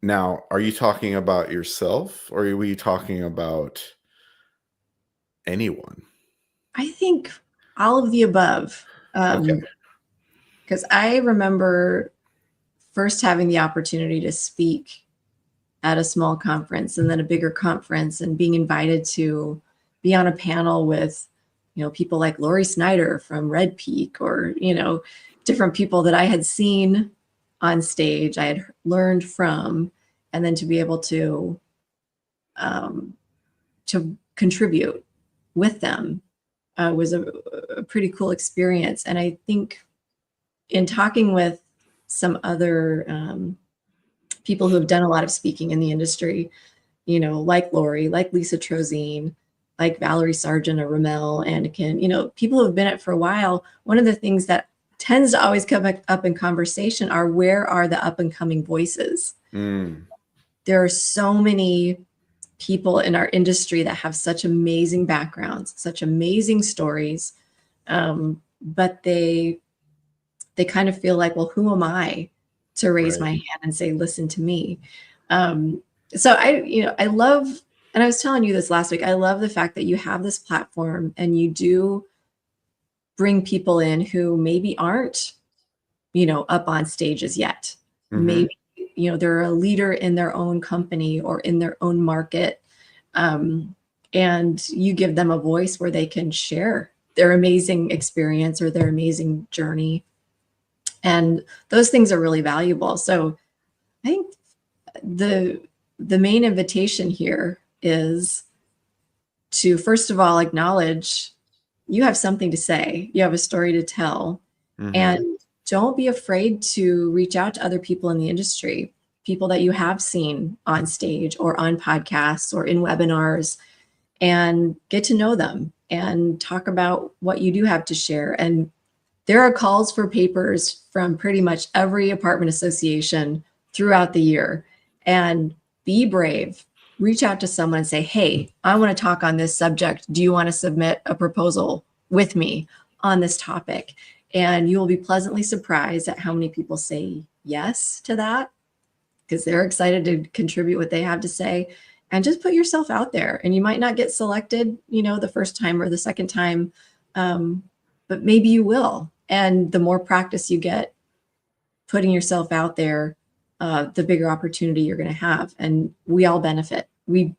Now, are you talking about yourself or are we talking about anyone? I think all of the above. Okay. Because I remember first having the opportunity to speak at a small conference and then a bigger conference and being invited to be on a panel with, people like Lori Snyder from Red Peak or, different people that I had seen on stage, I had learned from, and then to be able to contribute with them was a pretty cool experience. And I think in talking with some other people who have done a lot of speaking in the industry, like Lori, like Lisa Trozine, like Valerie Sargent or Ramel Anakin, people who have been at it for a while, one of the things that tends to always come up in conversation are where are the up and coming voices? There are so many people in our industry that have such amazing backgrounds, such amazing stories, but they kind of feel like, well, who am I to raise my hand and say, listen to me? So I love, and I was telling you this last week, I love the fact that you have this platform and you do bring people in who maybe aren't, up on stages yet. Maybe, they're a leader in their own company or in their own market. And you give them a voice where they can share their amazing experience or their amazing journey. And those things are really valuable. So I think the main invitation here is to, first of all, acknowledge you have something to say. You have a story to tell. And don't be afraid to reach out to other people in the industry, people that you have seen on stage or on podcasts or in webinars, and get to know them and talk about what you do have to share. And there are calls for papers from pretty much every apartment association throughout the year. And be brave. Reach out to someone and say, hey, I want to talk on this subject. Do you want to submit a proposal with me on this topic? And you will be pleasantly surprised at how many people say yes to that because they're excited to contribute what they have to say. And just put yourself out there. And you might not get selected, the first time or the second time, but maybe you will. And the more practice you get putting yourself out there, the bigger opportunity you're going to have. And we all benefit. We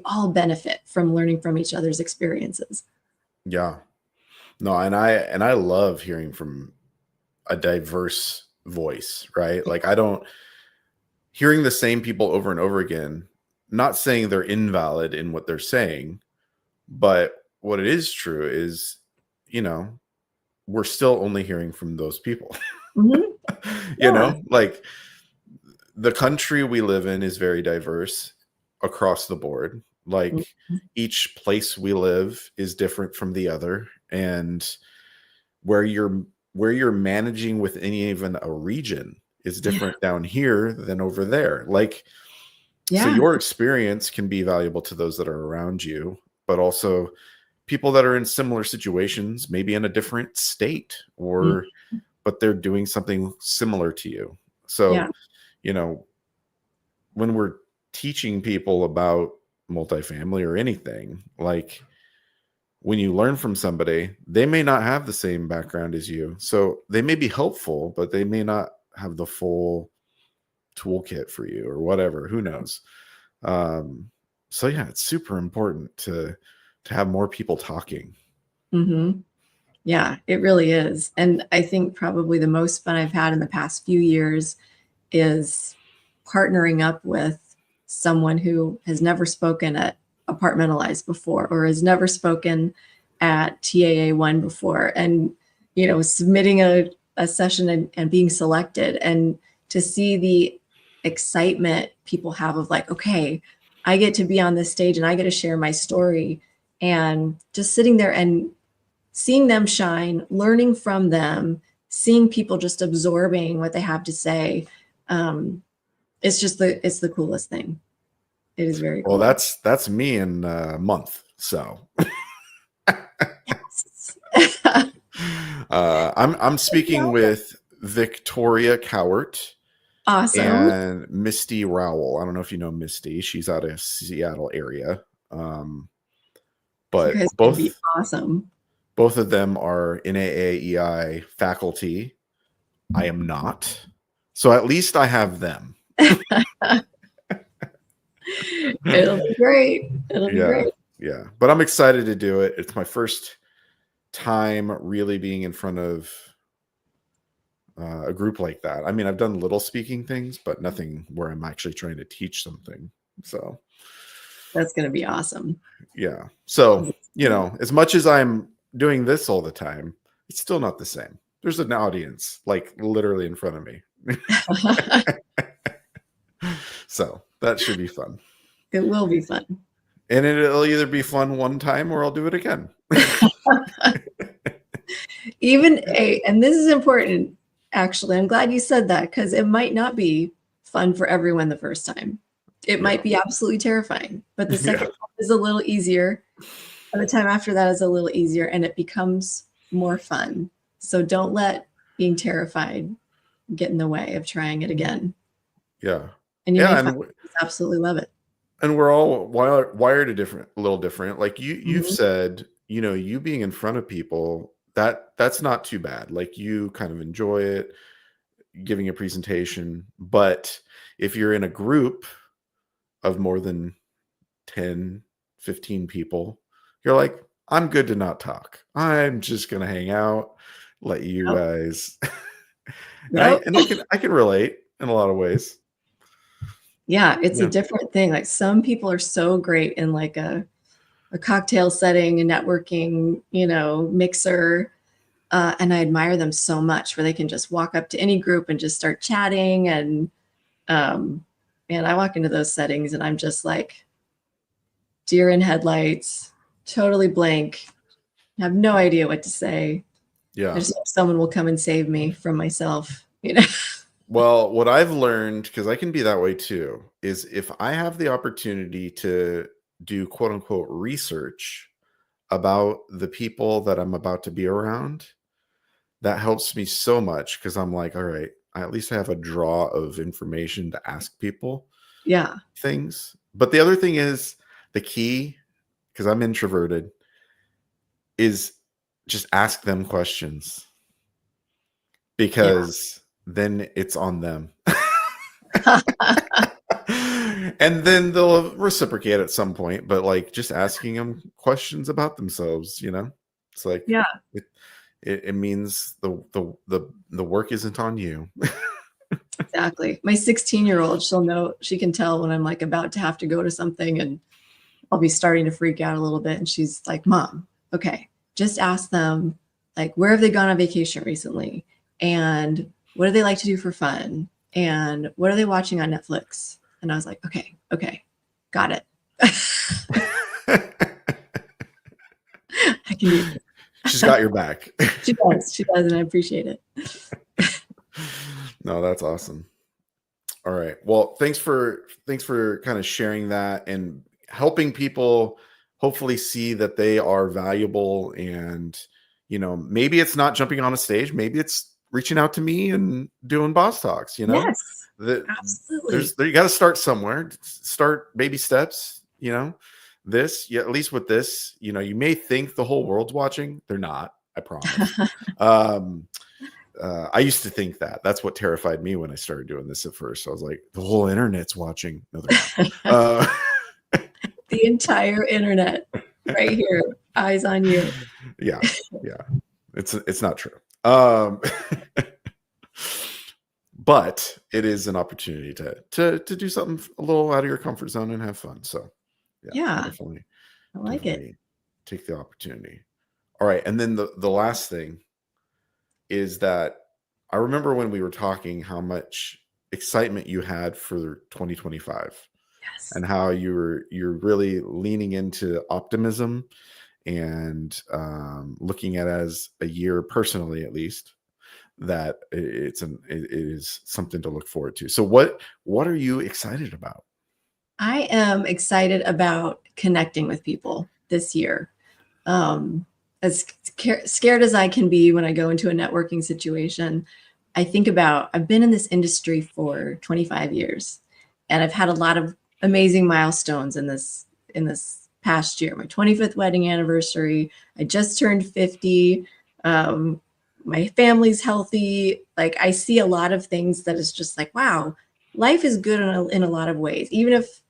all benefit from learning from each other's experiences. Yeah. No, and I love hearing from a diverse voice, right? Like hearing the same people over and over again, not saying they're invalid in what they're saying, but what it is true is, we're still only hearing from those people. Like the country we live in is very diverse across the board. Like each place we live is different from the other. And where you're managing within even a region is different down here than over there. Like, so your experience can be valuable to those that are around you, but also people that are in similar situations, maybe in a different state but they're doing something similar to you. So, when we're teaching people about multifamily or anything, like when you learn from somebody, they may not have the same background as you. So they may be helpful, but they may not have the full toolkit for you or whatever. Who knows? So yeah, it's super important to have more people talking. Yeah, it really is. And I think probably the most fun I've had in the past few years is partnering up with someone who has never spoken at compartmentalized before or has never spoken at TAA1 before, and submitting a session and being selected, and to see the excitement people have of like, okay, I get to be on this stage and I get to share my story, and just sitting there and seeing them shine, learning from them, seeing people just absorbing what they have to say. It's the coolest thing. It is very cool. Well, that's me in a month. So Yes. I'm speaking with Victoria Cowart Awesome. and Misty Rowell. I don't know if you know Misty. She's out of Seattle area. But You guys would be awesome. Both of them are NAAEI faculty. I am not. So at least I have them. It'll be great. It'll be great. Yeah. But I'm excited to do it. It's my first time really being in front of a group like that. I mean, I've done little speaking things, but nothing where I'm actually trying to teach something. So that's going to be awesome. Yeah. So, as much as I'm doing this all the time, it's still not the same. There's an audience like literally in front of me. So that should be fun. It will be fun. And it'll either be fun one time or I'll do it again. And this is important, actually. I'm glad you said that, because it might not be fun for everyone the first time. It might be absolutely terrifying, but the second time is a little easier. And the time after that is a little easier, and it becomes more fun. So don't let being terrified get in the way of trying it again. Yeah. And you absolutely love it. And we're all wired a little different. Like you've said, you being in front of people, that's not too bad. Like you kind of enjoy it, giving a presentation. But if you're in a group of more than 10, 15 people, you're like, I'm good to not talk. I'm just going to hang out, let you guys. And I can relate in a lot of ways. Yeah, it's a different thing. Like some people are so great in like a cocktail setting, a networking, mixer. And I admire them so much where they can just walk up to any group and just start chatting. And I walk into those settings and I'm just like deer in headlights, totally blank, have no idea what to say. Yeah. I just hope someone will come and save me from myself, Well, what I've learned, because I can be that way too, is if I have the opportunity to do quote unquote research about the people that I'm about to be around, that helps me so much, because I'm like, all right, I at least have a draw of information to ask people things. But the other thing is the key, because I'm introverted, is just ask them questions, because then it's on them. And then they'll reciprocate at some point, but like just asking them questions about themselves, it's like, it means the work isn't on you. Exactly. My 16-year-old, she can tell when I'm like about to have to go to something and I'll be starting to freak out a little bit. And she's like, Mom, okay, just ask them, like, where have they gone on vacation recently? And what do they like to do for fun? And what are they watching on Netflix? And I was like, okay, got it. I can do it. She's got your back. She does, and I appreciate it. No, that's awesome. All right. Well, thanks for kind of sharing that and helping people hopefully see that they are valuable. And, maybe it's not jumping on a stage. Maybe it's reaching out to me and doing boss talks, Yes, absolutely. You got to start somewhere. Start baby steps, at least with this, you may think the whole world's watching. They're not, I promise. I used to think that's what terrified me when I started doing this at first. I was like, the whole internet's watching. No, they're not. The entire internet right here, eyes on you. Yeah. It's not true. But it is an opportunity to do something a little out of your comfort zone and have fun. So Yeah, Definitely, I like it. definitely take the opportunity. All right, and then the last thing is that I remember when we were talking how much excitement you had for 2025 Yes. and how you're really leaning into optimism and looking at it as a year personally, at least, that it is something to look forward to. So what are you excited about? I am excited about connecting with people this year. Um, as scared as I can be when I go into a networking situation, I think about I've been in this industry for 25 years, and I've had a lot of amazing milestones in this past year. My 25th wedding anniversary. I just turned 50. Um, my family's healthy. Like I see a lot of things that is just like, wow, life is good in a lot of ways, even if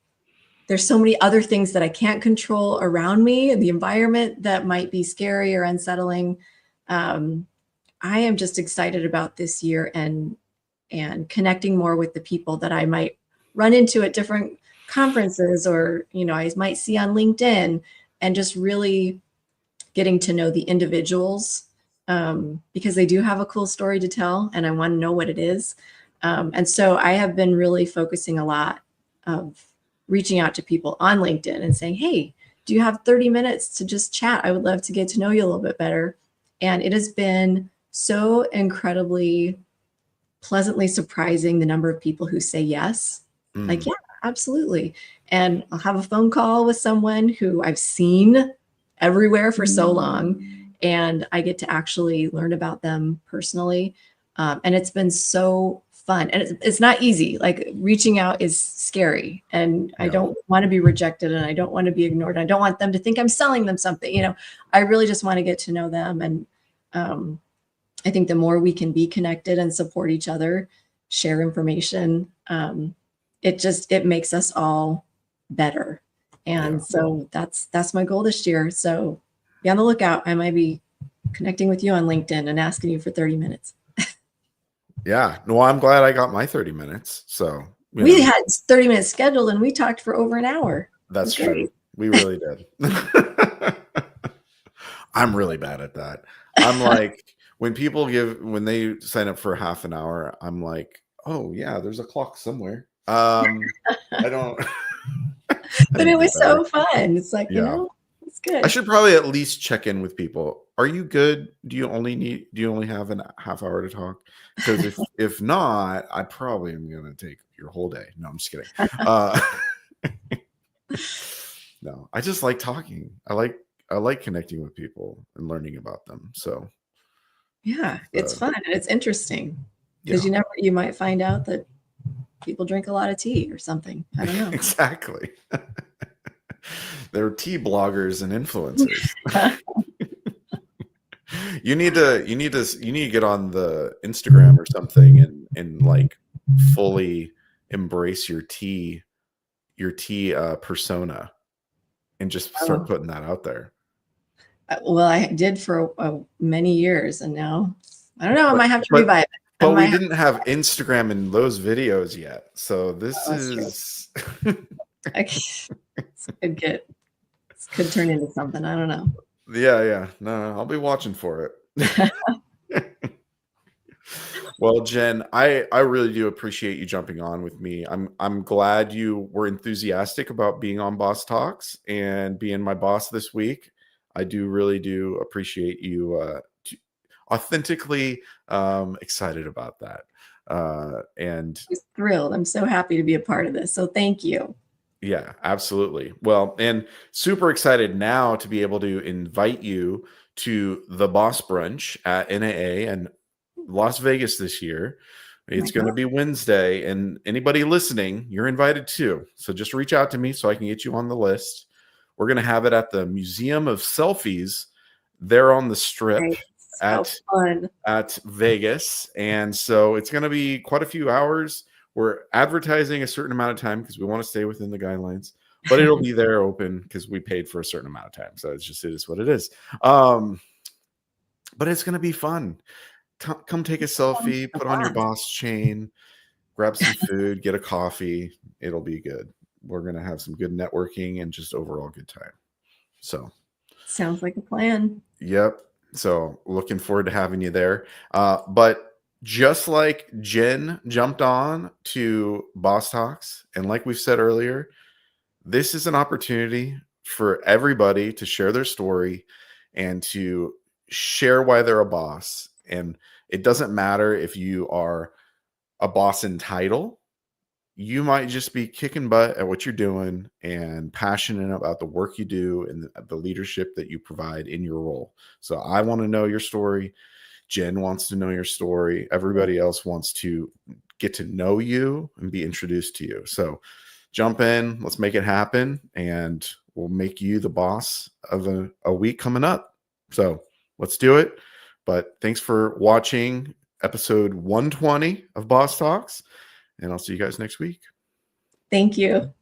there's so many other things that I can't control around me and the environment that might be scary or unsettling. Um, I am just excited about this year and connecting more with the people that I might run into at different conferences or I might see on LinkedIn, and just really getting to know the individuals, because they do have a cool story to tell and I want to know what it is. And so I have been really focusing a lot of reaching out to people on LinkedIn and saying, hey, do you have 30 minutes to just chat? I would love to get to know you a little bit better. And it has been so incredibly pleasantly surprising the number of people who say yes. Like, Mm, yeah, absolutely. And I'll have a phone call with someone who I've seen everywhere for so long, and I get to actually learn about them personally. And it's been so fun. And it's not easy. Like, reaching out is scary, and I yeah. don't want to be rejected, and I don't want to be ignored. I don't want them to think I'm selling them something. I really just want to get to know them. And um, I think the more we can be connected and support each other, share information, it makes us all better. Yeah. And so that's my goal this year. So be on the lookout. I might be connecting with you on LinkedIn and asking you for 30 minutes. Yeah. No, I'm glad I got my 30 minutes. So, We had 30 minutes scheduled and we talked for over an hour. It that's was true. great. We really did. I'm really bad at that. I'm like, when they sign up for half an hour, I'm like, oh yeah, there's a clock somewhere. I don't I But need to it be was better. so fun. It's like, Yeah. it's I good. should probably at least check in with people. Are you good? Do you only have a half hour to talk? Because if not, I probably am gonna take your whole day. No, I'm just kidding. Uh no, I just like talking. I like connecting with people and learning about them. So Yeah, it's fun and it's interesting because yeah, you might find out that people drink a lot of tea or something. I don't know. exactly. They're tea bloggers and influencers. You need to get on the Instagram or something and like fully embrace your tea persona and just start Oh, putting that out there. well, I did for many years, and now I don't know. I But might have to but revive it. I but we might have. didn't have Instagram in those videos yet. So this Oh, that's true. is Okay. This could turn into something. I don't know. yeah. No, I'll be watching for it. Well, Jen, I really do appreciate you jumping on with me. I'm glad you were enthusiastic about being on Boss Talks and being my boss this week. I really do appreciate you authentically excited about that. And I was thrilled. I'm so happy to be a part of this. So thank you. yeah, absolutely. Well, and super excited now to be able to invite you to the Boss Brunch at NAA and Las Vegas this year. Oh my It's going God. to be Wednesday, and anybody listening, you're invited too. So just reach out to me so I can get you on the list. We're going to have it at the Museum of Selfies there on the Strip Great. How at fun. at Vegas. And so it's going to be quite a few hours. We're advertising a certain amount of time because we want to stay within the guidelines, but it'll be there open because we paid for a certain amount of time. So it is what it is. But it's going to be fun. Come take a Sounds selfie, like a put on your blast. boss chain, grab some food, get a coffee. It'll be good. we're going to have some good networking and just overall good time. So sounds like a plan. Yep. So looking forward to having you there. But just like Jen jumped on to Boss Talks, and like we've said earlier, this is an opportunity for everybody to share their story and to share why they're a boss. And it doesn't matter if you are a boss in title. You might just be kicking butt at what you're doing and passionate about the work you do and the leadership that you provide in your role. So I want to know your story. Jen wants to know your story. Everybody else wants to get to know you and be introduced to you. So jump in, let's make it happen, and we'll make you the boss of a week coming up. So let's do it. But thanks for watching episode 120 of Boss Talks, and I'll see you guys next week. Thank you.